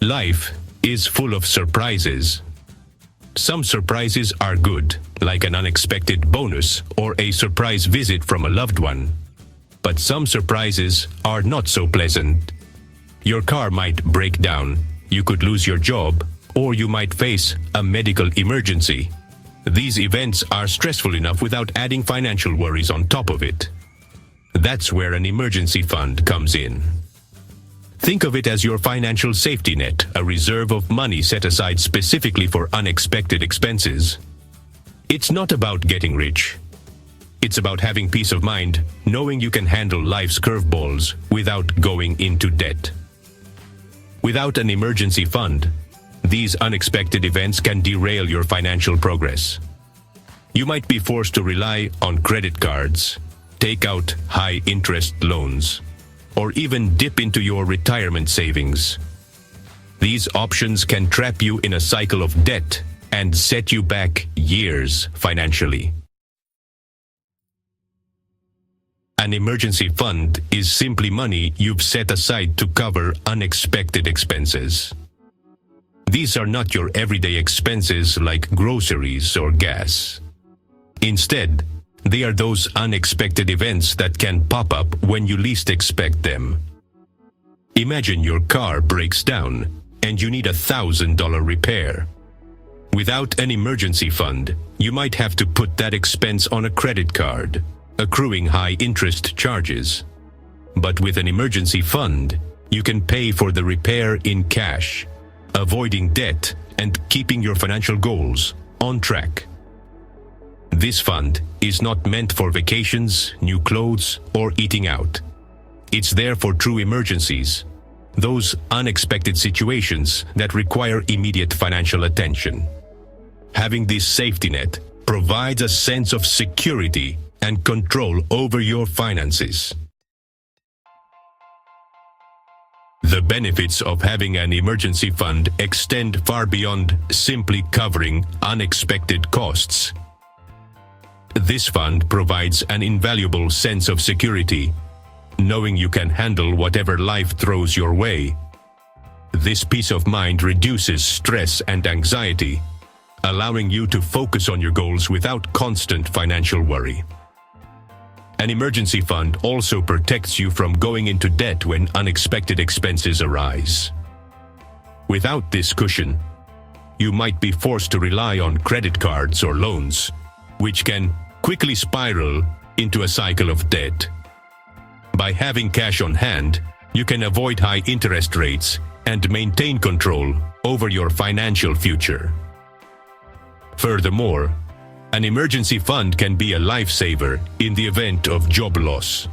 Life is full of surprises. Some surprises are good, like an unexpected bonus or a surprise visit from a loved one. But some surprises are not so pleasant. Your car might break down, you could lose your job, or you might face a medical emergency. These events are stressful enough without adding financial worries on top of it. That's where an emergency fund comes in. Think of it as your financial safety net, a reserve of money set aside specifically for unexpected expenses. It's not about getting rich. It's about having peace of mind, knowing you can handle life's curveballs without going into debt. Without an emergency fund, these unexpected events can derail your financial progress. You might be forced to rely on credit cards, take out high-interest loans, or even dip into your retirement savings. These options can trap you in a cycle of debt and set you back years financially. An emergency fund is simply money you've set aside to cover unexpected expenses. These are not your everyday expenses like groceries or gas. Instead, they are those unexpected events that can pop up when you least expect them. Imagine your car breaks down and you need $1,000 repair. Without an emergency fund, you might have to put that expense on a credit card, accruing high interest charges. But with an emergency fund, you can pay for the repair in cash, avoiding debt and keeping your financial goals on track. This fund is not meant for vacations, new clothes, or eating out. It's there for true emergencies, those unexpected situations that require immediate financial attention. Having this safety net provides a sense of security and control over your finances. The benefits of having an emergency fund extend far beyond simply covering unexpected costs. This fund provides an invaluable sense of security, knowing you can handle whatever life throws your way. This peace of mind reduces stress and anxiety, allowing you to focus on your goals without constant financial worry. An emergency fund also protects you from going into debt when unexpected expenses arise. Without this cushion, you might be forced to rely on credit cards or loans, which can quickly spiral into a cycle of debt. By having cash on hand, you can avoid high interest rates and maintain control over your financial future. Furthermore, an emergency fund can be a lifesaver in the event of job loss.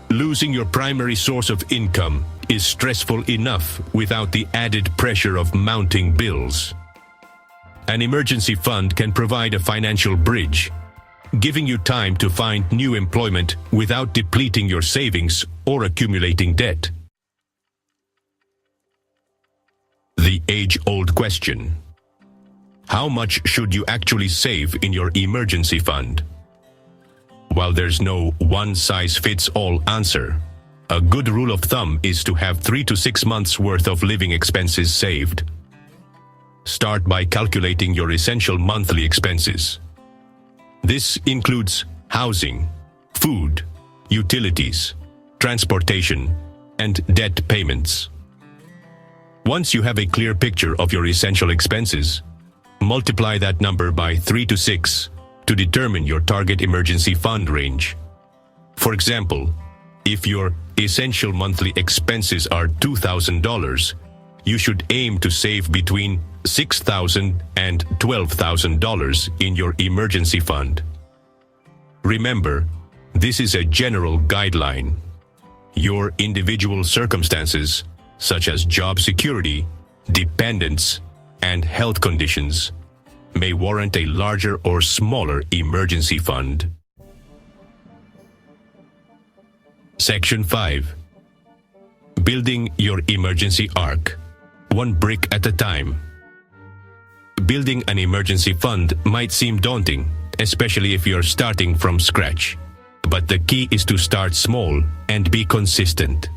Losing your primary source of income is stressful enough without the added pressure of mounting bills. An emergency fund can provide a financial bridge, giving you time to find new employment without depleting your savings or accumulating debt. The age-old question: how much should you actually save in your emergency fund? While there's no one-size-fits-all answer, a good rule of thumb is to have 3 to 6 months' worth of living expenses saved. Start by calculating your essential monthly expenses. This includes housing, food, utilities, transportation, and debt payments. Once you have a clear picture of your essential expenses, multiply that number by 3 to 6 to determine your target emergency fund range. For example, if your essential monthly expenses are $2,000, you should aim to save between $6,000 and $12,000 in your emergency fund. Remember, this is a general guideline. Your individual circumstances, such as job security, dependents, and health conditions, may warrant a larger or smaller emergency fund. Section 5. Building your emergency ark, one brick at a time. Building an emergency fund might seem daunting, especially if you're starting from scratch. But the key is to start small and be consistent.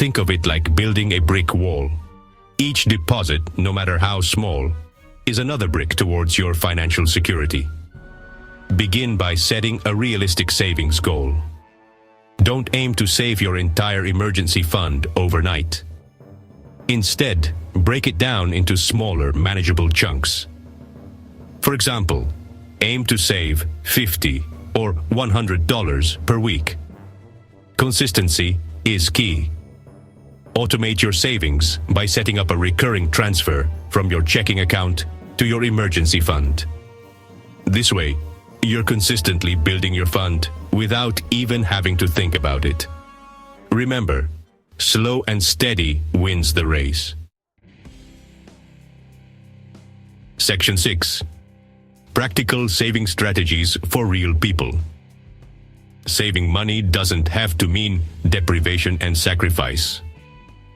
think of it like building a brick wall. Each deposit, no matter how small, is another brick towards your financial security. Begin by setting a realistic savings goal. Don't aim to save your entire emergency fund overnight. Instead, break it down into smaller, manageable chunks. For example, aim to save $50 or $100 per week. Consistency is key. Automate your savings by setting up a recurring transfer from your checking account to your emergency fund. This way, you're consistently building your fund without even having to think about it. Remember, slow and steady wins the race. Section 6. Practical saving strategies for real people. Saving money doesn't have to mean deprivation and sacrifice.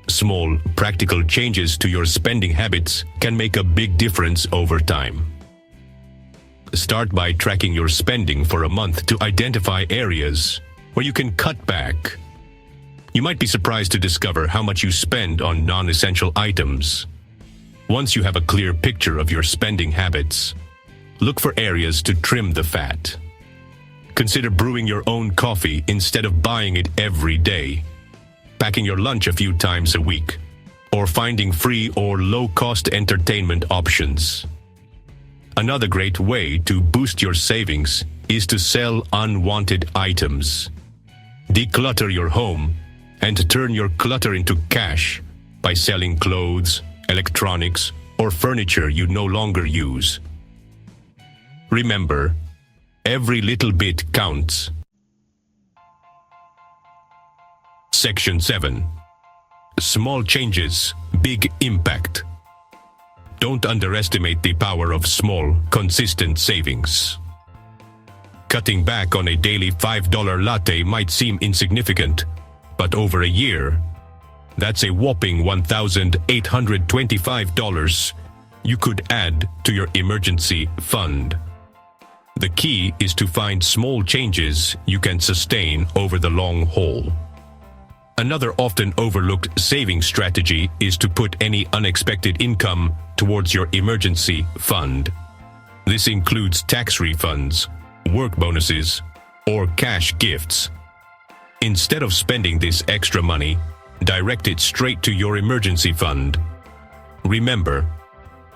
Small, practical changes to your spending habits can make a big difference over time. Start by tracking your spending for a month to identify areas where you can cut back. You might be surprised to discover how much you spend on non-essential items. Once you have a clear picture of your spending habits, look for areas to trim the fat. Consider brewing your own coffee instead of buying it every day, packing your lunch a few times a week, or finding free or low-cost entertainment options. Another great way to boost your savings is to sell unwanted items. Declutter your home and turn your clutter into cash by selling clothes, electronics, or furniture you no longer use. Remember, every little bit counts. Section 7. Small changes, big impact. Don't underestimate the power of small, consistent savings. Cutting back on a daily $5 latte might seem insignificant, but over a year, that's a whopping $1,825 you could add to your emergency fund. The key is to find small changes you can sustain over the long haul. Another often overlooked saving strategy is to put any unexpected income towards your emergency fund. This includes tax refunds, work bonuses, or cash gifts. Instead of spending this extra money, direct it straight to your emergency fund. Remember,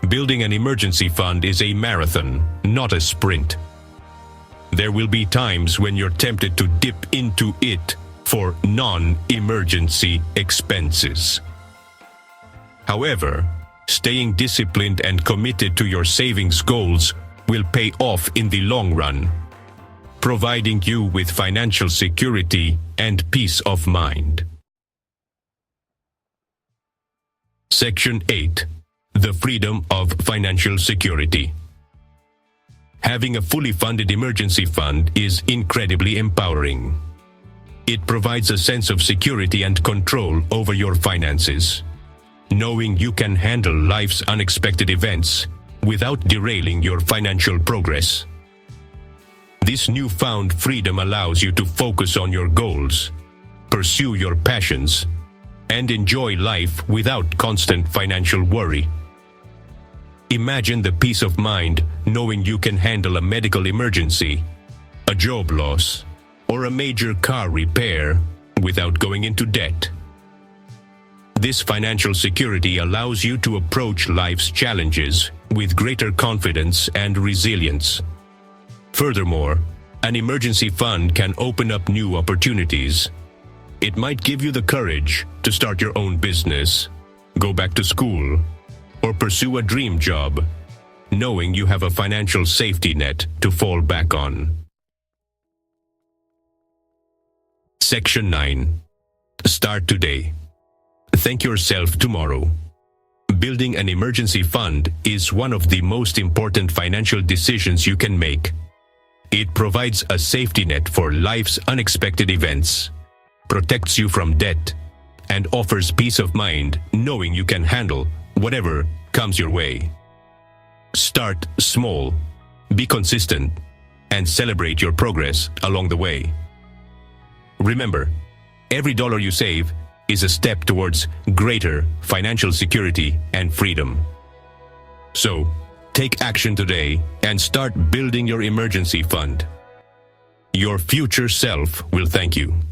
building an emergency fund is a marathon, not a sprint. There will be times when you're tempted to dip into it for non-emergency expenses. However, staying disciplined and committed to your savings goals will pay off in the long run, providing you with financial security and peace of mind. Section 8. The freedom of financial security. Having a fully funded emergency fund is incredibly empowering. It provides a sense of security and control over your finances, knowing you can handle life's unexpected events without derailing your financial progress. This newfound freedom allows you to focus on your goals, pursue your passions, and enjoy life without constant financial worry. Imagine the peace of mind knowing you can handle a medical emergency, a job loss, or a major car repair without going into debt. This financial security allows you to approach life's challenges with greater confidence and resilience. Furthermore, an emergency fund can open up new opportunities. It might give you the courage to start your own business, go back to school, or pursue a dream job, knowing you have a financial safety net to fall back on. Section 9. Start today. Thank yourself tomorrow. Building an emergency fund is one of the most important financial decisions you can make. It provides a safety net for life's unexpected events, protects you from debt, and offers peace of mind knowing you can handle whatever comes your way. Start small, be consistent, and celebrate your progress along the way. Remember, every dollar you save is a step towards greater financial security and freedom. So, take action today and start building your emergency fund. Your future self will thank you.